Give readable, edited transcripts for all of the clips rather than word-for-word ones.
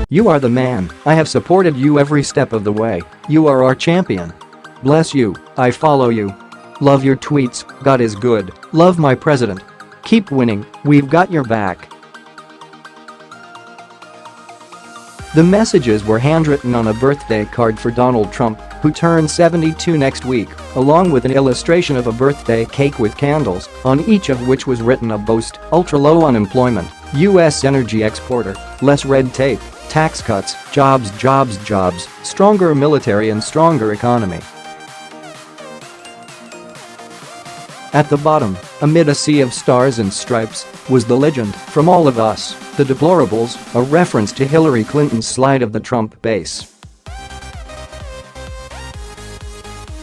You are the man, I have supported you every step of the way. You are our champion. Bless you, I follow you. Love your tweets, God is good. Love my president. Keep winning, we've got your back. The messages were handwritten on a birthday card for Donald Trump, who turns 72 next week, along with an illustration of a birthday cake with candles, on each of which was written a boast: ultra-low unemployment, U.S. energy exporter, less red tape, tax cuts, jobs, jobs, jobs, stronger military and stronger economy. At the bottom, amid a sea of stars and stripes, was the legend, "From all of us, the deplorables," a reference to Hillary Clinton's slide of the Trump base.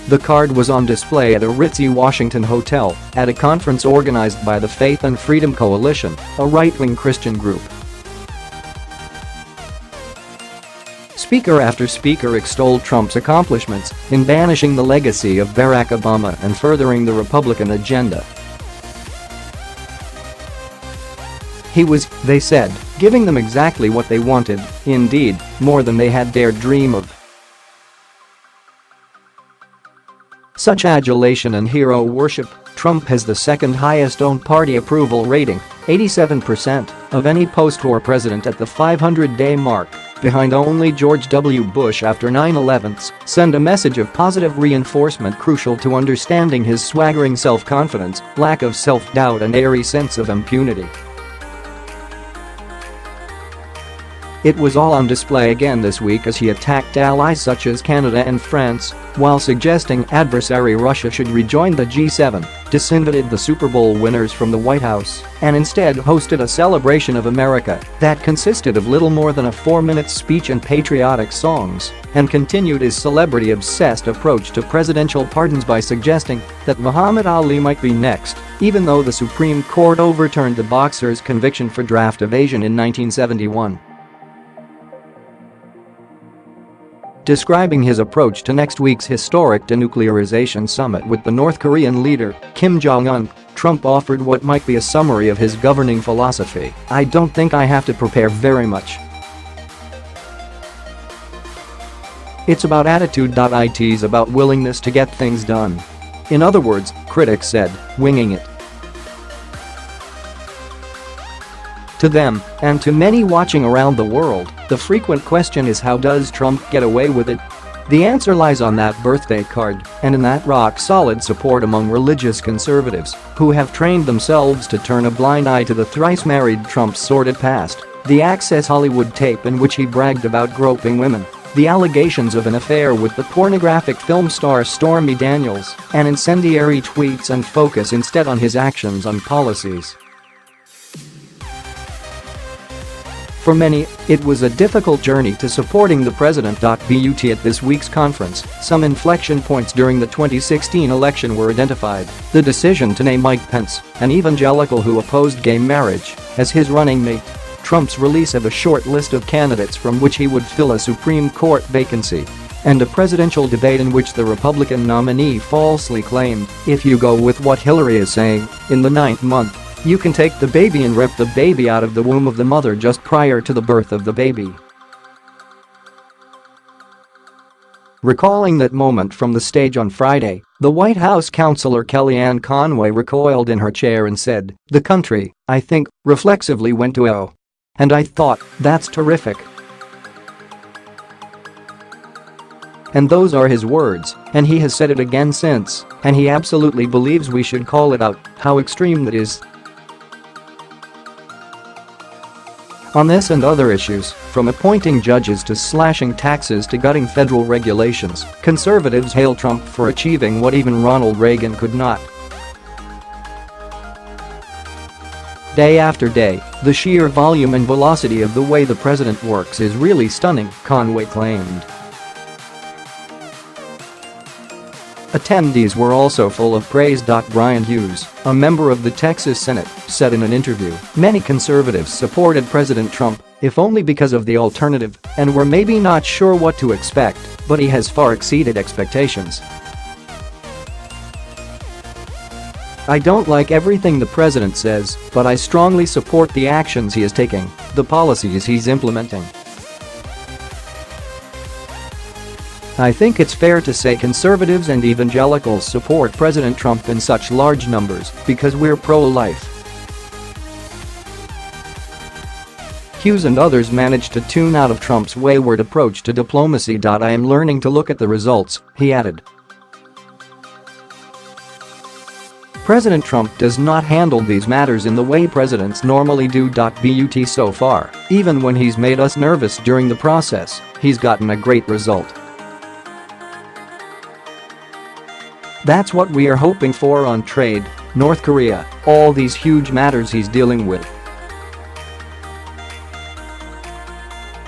The card was on display at a ritzy Washington hotel at a conference organized by the Faith and Freedom Coalition, a right-wing Christian group. Speaker after speaker extolled Trump's accomplishments in banishing the legacy of Barack Obama and furthering the Republican agenda. He was, they said, giving them exactly what they wanted, indeed, more than they had dared dream of. Such adulation and hero worship, Trump has the second highest own party approval rating, 87%, of any post-war president at the 500-day mark, behind only George W. Bush after 9/11, send a message of positive reinforcement crucial to understanding his swaggering self-confidence, lack of self-doubt and airy sense of impunity. It was all on display again this week as he attacked allies such as Canada and France, while suggesting adversary Russia should rejoin the G7, disinvited the Super Bowl winners from the White House, and instead hosted a celebration of America that consisted of little more than a 4-minute speech and patriotic songs, and continued his celebrity-obsessed approach to presidential pardons by suggesting that Muhammad Ali might be next, even though the Supreme Court overturned the boxer's conviction for draft evasion in 1971. Describing his approach to next week's historic denuclearization summit with the North Korean leader, Kim Jong-un, Trump offered what might be a summary of his governing philosophy: "I don't think I have to prepare very much. It's about attitude.It is about willingness to get things done." In other words, critics said, winging it. To them, and to many watching around the world, the frequent question is, how does Trump get away with it? The answer lies on that birthday card and in that rock-solid support among religious conservatives who have trained themselves to turn a blind eye to the thrice-married Trump's sordid past, the Access Hollywood tape in which he bragged about groping women, the allegations of an affair with the pornographic film star Stormy Daniels, and incendiary tweets, and focus instead on his actions and policies. For many, it was a difficult journey to supporting the president.But at this week's conference. Some inflection points during the 2016 election were identified: the decision to name Mike Pence, an evangelical who opposed gay marriage, as his running mate; Trump's release of a short list of candidates from which he would fill a Supreme Court vacancy; and a presidential debate in which the Republican nominee falsely claimed, "If you go with what Hillary is saying, in the 9th month, you can take the baby and rip the baby out of the womb of the mother just prior to the birth of the baby." Recalling that moment from the stage on Friday, the White House counselor Kellyanne Conway recoiled in her chair and said, "The country, I think, reflexively went to oh. And I thought, that's terrific." And those are his words, and he has said it again since, and he absolutely believes we should call it out, how extreme that is. On this and other issues, from appointing judges to slashing taxes to gutting federal regulations, conservatives hail Trump for achieving what even Ronald Reagan could not. Day after day, the sheer volume and velocity of the way the president works is really stunning, Conway claimed. Attendees were also full of praise. Brian Hughes, a member of the Texas Senate, said in an interview, "Many conservatives supported President Trump, if only because of the alternative, and were maybe not sure what to expect, but he has far exceeded expectations. I don't like everything the president says, but I strongly support the actions he is taking, the policies he's implementing." I think it's fair to say conservatives and evangelicals support President Trump in such large numbers because we're pro-life. Hughes and others managed to tune out of Trump's wayward approach to diplomacy. I am learning to look at the results, he added. President Trump does not handle these matters in the way presidents normally do. But so far, even when he's made us nervous during the process, he's gotten a great result. That's what we are hoping for on trade, North Korea, all these huge matters he's dealing with.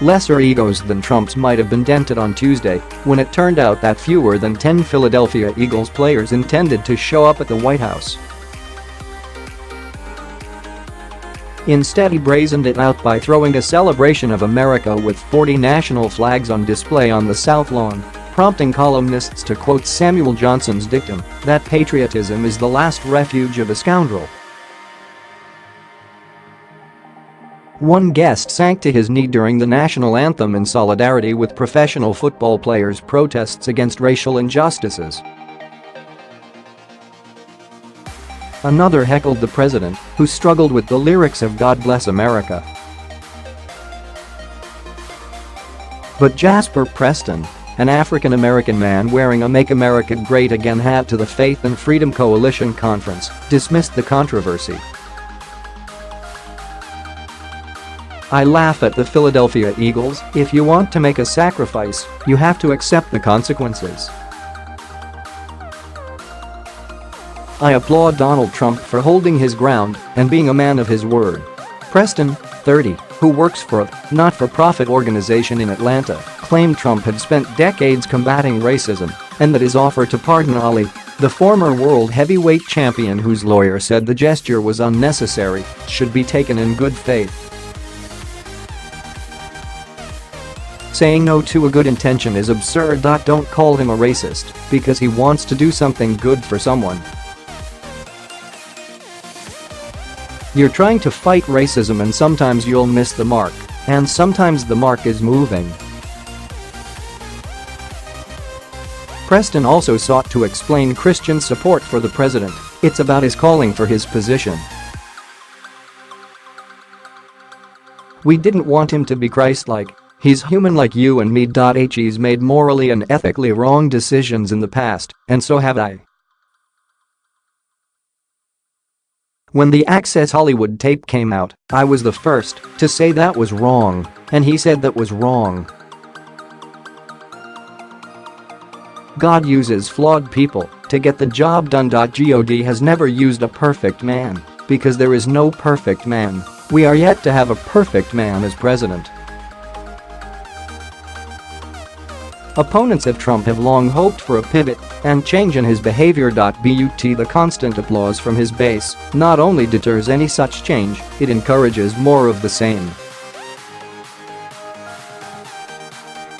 Lesser egos than Trump's might have been dented on Tuesday when it turned out that fewer than 10 Philadelphia Eagles players intended to show up at the White House. Instead, he brazened it out by throwing a celebration of America with 40 national flags on display on the South Lawn, prompting columnists to quote Samuel Johnson's dictum that patriotism is the last refuge of a scoundrel. One guest sank to his knee during the national anthem in solidarity with professional football players' protests against racial injustices. Another heckled the president, who struggled with the lyrics of God Bless America. But Jasper Preston, an African-American man wearing a Make America Great Again hat to the Faith and Freedom Coalition conference, dismissed the controversy. I laugh at the Philadelphia Eagles. If you want to make a sacrifice, you have to accept the consequences. I applaud Donald Trump for holding his ground and being a man of his word. Preston, 30, who works for a not-for-profit organization in Atlanta, claimed Trump had spent decades combating racism and that his offer to pardon Ali, the former world heavyweight champion whose lawyer said the gesture was unnecessary, should be taken in good faith. Saying no to a good intention is absurd. Don't call him a racist because he wants to do something good for someone. You're trying to fight racism and sometimes you'll miss the mark, and sometimes the mark is moving. Preston also sought to explain Christian support for the president. It's about his calling for his position. We didn't want him to be Christ-like. He's human like you and me. He's made morally and ethically wrong decisions in the past, and so have I. When the Access Hollywood tape came out, I was the first to say that was wrong, and he said that was wrong. God uses flawed people to get the job done. God has never used a perfect man, because there is no perfect man. We are yet to have a perfect man as president. Opponents of Trump have long hoped for a pivot and change in his behavior. But the constant applause from his base not only deters any such change, it encourages more of the same.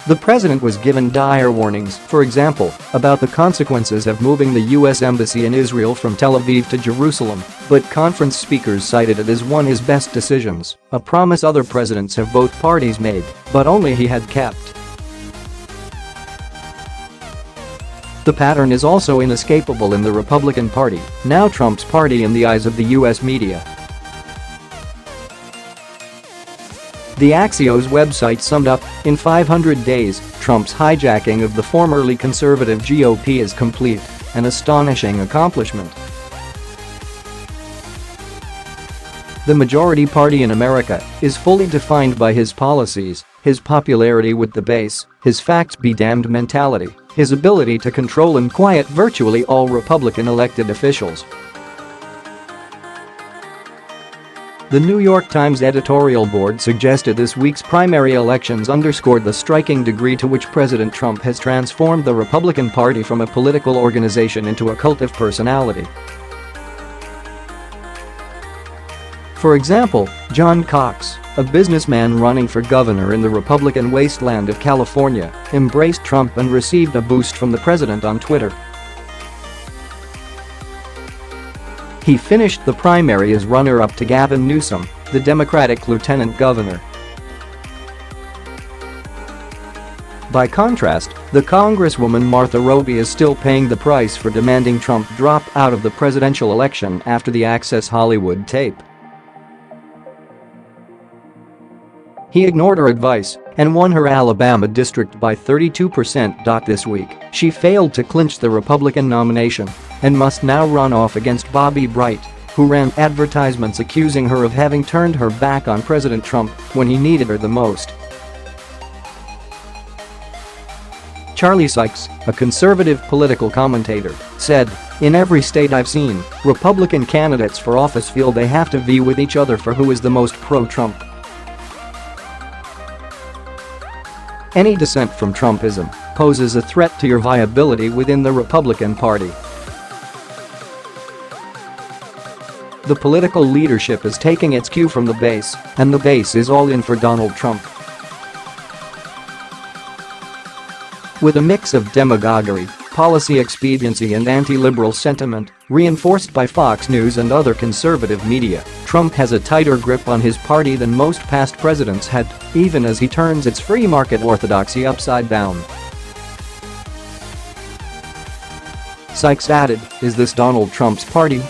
The president was given dire warnings, for example, about the consequences of moving the U.S. Embassy in Israel from Tel Aviv to Jerusalem, but conference speakers cited it as one of his best decisions, a promise other presidents of both parties made, but only he had kept. The pattern is also inescapable in the Republican Party, now Trump's party in the eyes of the U.S. media. The Axios website summed up, in 500 days, Trump's hijacking of the formerly conservative GOP is complete, an astonishing accomplishment. The majority party in America is fully defined by his policies, his popularity with the base, his facts-be-damned mentality, his ability to control and quiet virtually all Republican elected officials. The New York Times editorial board suggested this week's primary elections underscored the striking degree to which President Trump has transformed the Republican Party from a political organization into a cult of personality. For example, John Cox, a businessman running for governor in the Republican wasteland of California, embraced Trump and received a boost from the president on Twitter. He finished the primary as runner-up to Gavin Newsom, the Democratic lieutenant governor. By contrast, The Congresswoman Martha Roby is still paying the price for demanding Trump drop out of the presidential election after the Access Hollywood tape. He ignored her advice and won her Alabama district by 32%. This week, she failed to clinch the Republican nomination and must now run off against Bobby Bright, who ran advertisements accusing her of having turned her back on President Trump when he needed her the most. Charlie Sykes, a conservative political commentator, said, "In every state I've seen, Republican candidates for office feel they have to vie with each other for who is the most pro-Trump. Any dissent from Trumpism poses a threat to your viability within the Republican Party." The political leadership is taking its cue from the base, and the base is all in for Donald Trump. With a mix of demagoguery, policy expediency and anti-liberal sentiment, reinforced by Fox News and other conservative media, Trump has a tighter grip on his party than most past presidents had, even as he turns its free market orthodoxy upside down. Sykes added, "Is this Donald Trump's party?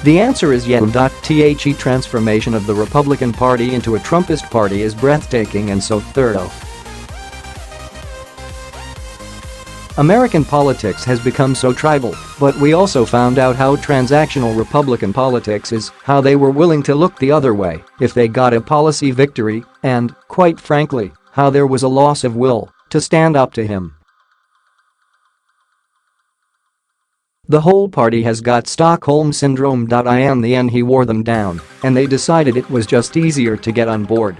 The answer is yes. The transformation of the Republican Party into a Trumpist party is breathtaking and so thorough. American politics has become so tribal, but we also found out how transactional Republican politics is, how they were willing to look the other way if they got a policy victory, and, quite frankly, how there was a loss of will to stand up to him. The whole party has got Stockholm Syndrome. In the end he wore them down, and they decided it was just easier to get on board.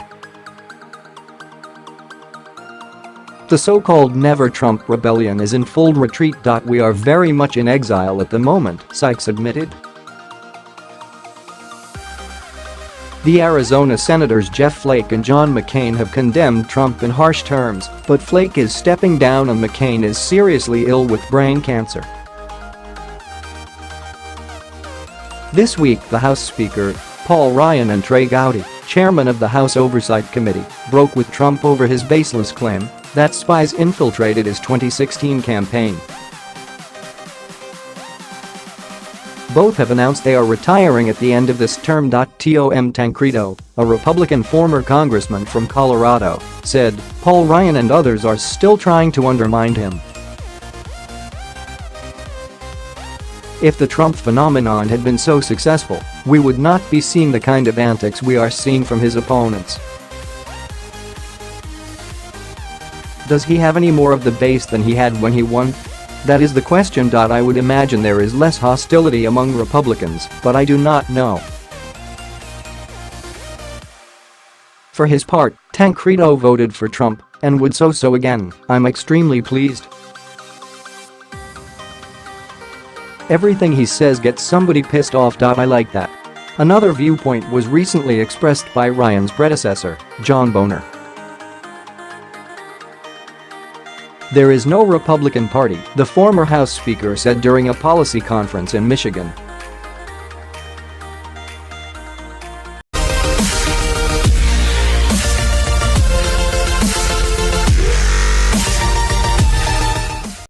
The so-called Never Trump rebellion is in full retreat. We are very much in exile at the moment," Sykes admitted. The Arizona Senators Jeff Flake and John McCain have condemned Trump in harsh terms, but Flake is stepping down and McCain is seriously ill with brain cancer. This week, the House Speaker, Paul Ryan, and Trey Gowdy, chairman of the House Oversight Committee, broke with Trump over his baseless claim that spies infiltrated his 2016 campaign. Both have announced they are retiring at the end of this term. Tom Tancredo, a Republican former congressman from Colorado, said, "Paul Ryan and others are still trying to undermine him." If the Trump phenomenon had been so successful, we would not be seeing the kind of antics we are seeing from his opponents. Does he have any more of the base than he had when he won? That is the question. I would imagine there is less hostility among Republicans, but I do not know. For his part, Tancredo voted for Trump and would so again. "I'm extremely pleased. Everything he says gets somebody pissed off. I like that." Another viewpoint was recently expressed by Ryan's predecessor, John Boehner. "There is no Republican Party," the former House Speaker said during a policy conference in Michigan.